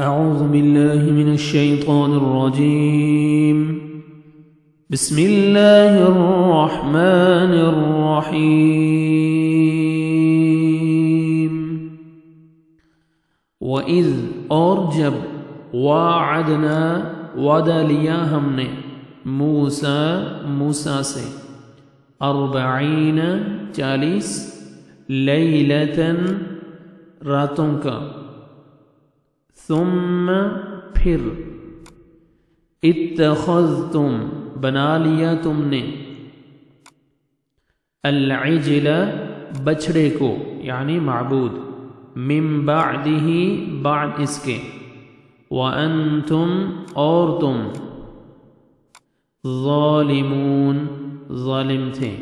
أعوذ بالله من الشيطان الرجيم. بسم الله الرحمن الرحيم. وَإِذْ اور جب وَعَدْنَا وعدہ لیا ہم نے موسیٰ سے 40 لیلتاً راتوں کا، ثم پھر اتخذتم بنا لیا تم نے العجل بچڑے کو یعنی معبود، من بعدہ بعد اس کے، وانتم اور تم ظالمون ظالم تھے۔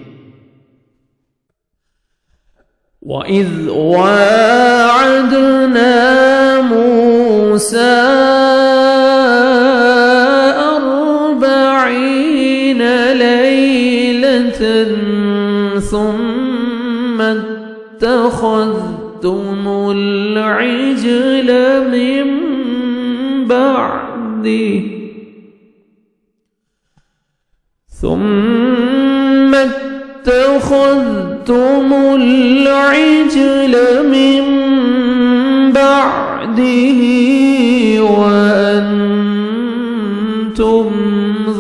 وَإِذْ وَاعَدْنَا مُوسَىٰ 40 لَيْلَةً ثُمَّ اتَّخَذْتُمُ الْعِجْلَ مِن بَعْدِهِ اتخذتم العجل من بعده وأنتم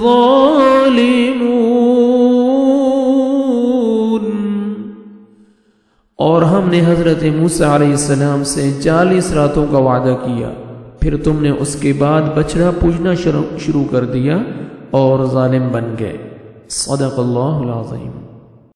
ظالمون۔ اور ہم نے حضرت موسیٰ علیہ السلام سے 40 راتوں کا وعدہ کیا، پھر تم نے اس کے بعد بچڑا پوجنا شروع کر دیا اور ظالم بن گئے۔ صدق اللہ العظیم۔